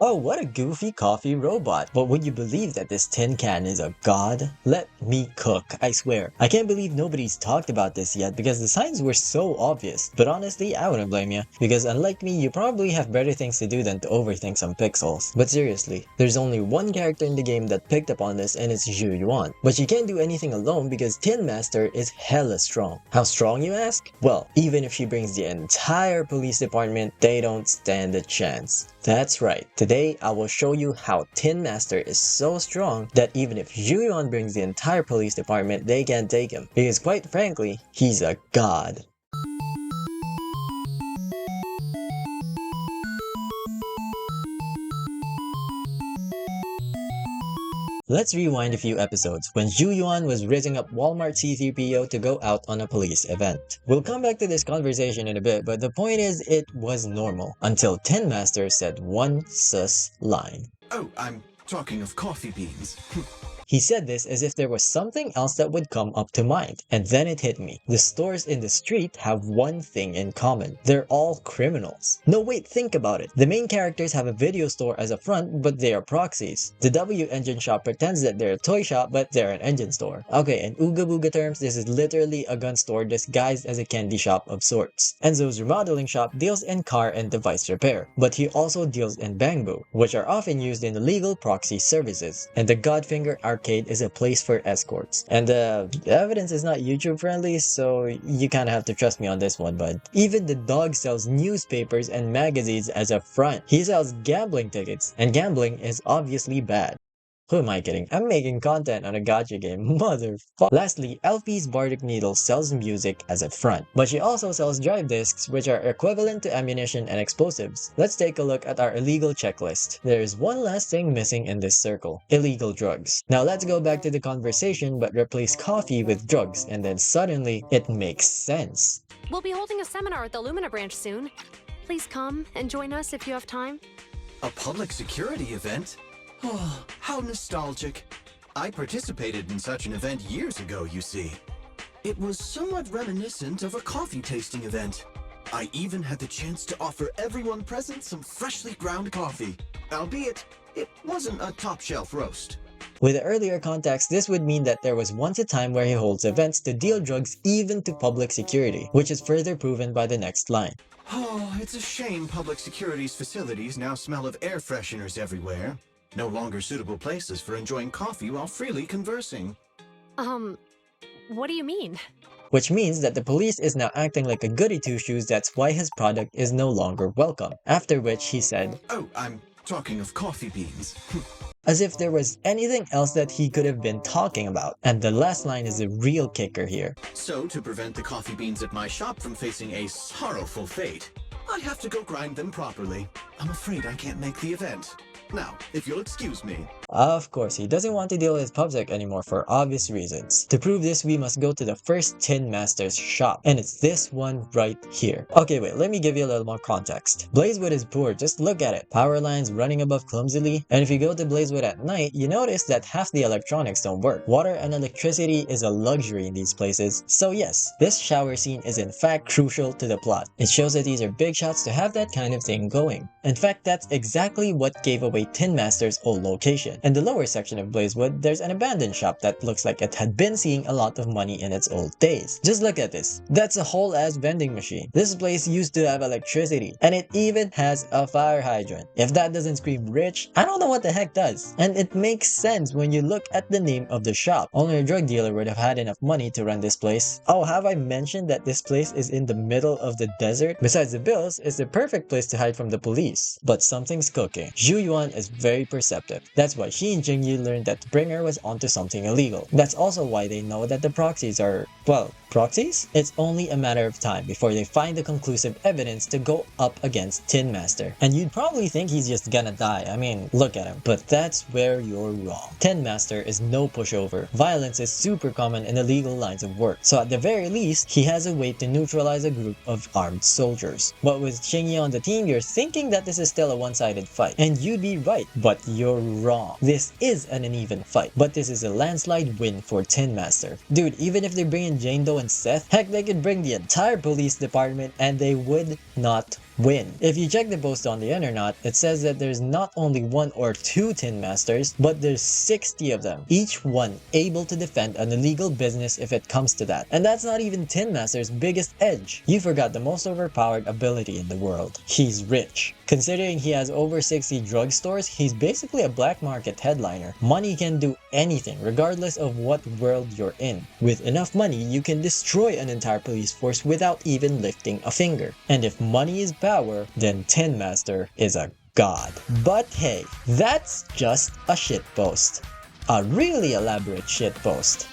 Oh, what a goofy coffee robot. But would you believe that this tin can is a god? Let me cook, I swear. I can't believe nobody's talked about this yet because the signs were so obvious. But honestly, I wouldn't blame you. Because unlike me, you probably have better things to do than to overthink some pixels. But seriously, there's only one character in the game that picked up on this and it's Yuan. But she can't do anything alone because Tin Master is hella strong. How strong, you ask? Well, even if she brings the entire police department, they don't stand a chance. That's right. Today, I will show you how Tin Master is so strong that even if Yuan brings the entire police department, they can't take him. Because quite frankly, he's a god. Let's rewind a few episodes when Yuan was raising up Walmart C3PO to go out on a police event. We'll come back to this conversation in a bit, but the point is it was normal until Tin Master said one sus line. Oh, I'm talking of coffee beans. He said this as if there was something else that would come up to mind, and then it hit me. The stores in the street have one thing in common. They're all criminals. No, wait, think about it. The main characters have a video store as a front, but they are proxies. The W engine shop pretends that they're a toy shop, but they're an engine store. Okay, in Ooga Booga terms, this is literally a gun store disguised as a candy shop of sorts. Enzo's remodeling shop deals in car and device repair, but he also deals in Bangbu, which are often used in illegal proxy services. And the Godfinger Arcade is a place for escorts. And the evidence is not YouTube friendly, so you kinda have to trust me on this one, bud. Even the dog sells newspapers and magazines as a front. He sells gambling tickets, and gambling is obviously bad. Who am I kidding? I'm making content on a gacha game, motherfucker. Lastly, LP's Bardic Needle sells music as a front, but she also sells drive discs, which are equivalent to ammunition and explosives. Let's take a look at our illegal checklist. There is one last thing missing in this circle: illegal drugs. Now let's go back to the conversation but replace coffee with drugs, and then suddenly it makes sense. We'll be holding a seminar at the Lumina branch soon. Please come and join us if you have time. A public security event? Oh, how nostalgic. I participated in such an event years ago, you see. It was somewhat reminiscent of a coffee tasting event. I even had the chance to offer everyone present some freshly ground coffee, albeit it wasn't a top-shelf roast. With the earlier context, this would mean that there was once a time where he holds events to deal drugs even to public security, which is further proven by the next line. Oh, it's a shame public security's facilities now smell of air fresheners everywhere. No longer suitable places for enjoying coffee while freely conversing. What do you mean? Which means that the police is now acting like a goody two-shoes, that's why his product is no longer welcome. After which he said, Oh, I'm talking of coffee beans. as if there was anything else that he could have been talking about. And the last line is the real kicker here. So, to prevent the coffee beans at my shop from facing a sorrowful fate, I have to go grind them properly. I'm afraid I can't make the event. Now, if you'll excuse me. Of course, he doesn't want to deal with PubSec anymore for obvious reasons. To prove this, we must go to the first Tin Master's shop, and it's this one right here. Okay, wait, let me give you a little more context. Blazewood is poor, just look at it. Power lines running above clumsily, and if you go to Blazewood at night, you notice that half the electronics don't work. Water and electricity is a luxury in these places. So yes, this shower scene is in fact crucial to the plot. It shows that these are big shots to have that kind of thing going. In fact, that's exactly what gave away Tin Master's old location. In the lower section of Blazewood, there's an abandoned shop that looks like it had been seeing a lot of money in its old days. Just look at this. That's a whole ass vending machine. This place used to have electricity, and it even has a fire hydrant. If that doesn't scream rich, I don't know what the heck does. And it makes sense when you look at the name of the shop. Only a drug dealer would have had enough money to run this place. Oh, have I mentioned that this place is in the middle of the desert? Besides the bills, it's the perfect place to hide from the police. But something's cooking. Yuan is very perceptive. That's why she and Jingyi learned that the Bringer was onto something illegal. That's also why they know that the proxies are, well, proxies? It's only a matter of time before they find the conclusive evidence to go up against Tin Master. And you'd probably think he's just gonna die. I mean, look at him. But that's where you're wrong. Tin Master is no pushover. Violence is super common in illegal lines of work. So at the very least, he has a way to neutralize a group of armed soldiers. But with Xingyi on the team, you're thinking that this is still a one-sided fight. And you'd be right, but you're wrong. This is an uneven fight, but this is a landslide win for Tin Master. Dude, even if they bring in Jane Doe and Seth, heck, they could bring the entire police department and they would not win. If you check the post on the internet, it says that there's not only 1 or 2 Tin Masters, but there's 60 of them, each one able to defend an illegal business if it comes to that. And that's not even Tin Master's biggest edge. You forgot the most overpowered ability in the world. He's rich. Considering he has over 60 drugstores, he's basically a black market headliner. Money can do anything, regardless of what world you're in. With enough money, you can destroy an entire police force without even lifting a finger. And if money is power, then Tin Master is a god. But hey, that's just a shitpost. A really elaborate shitpost.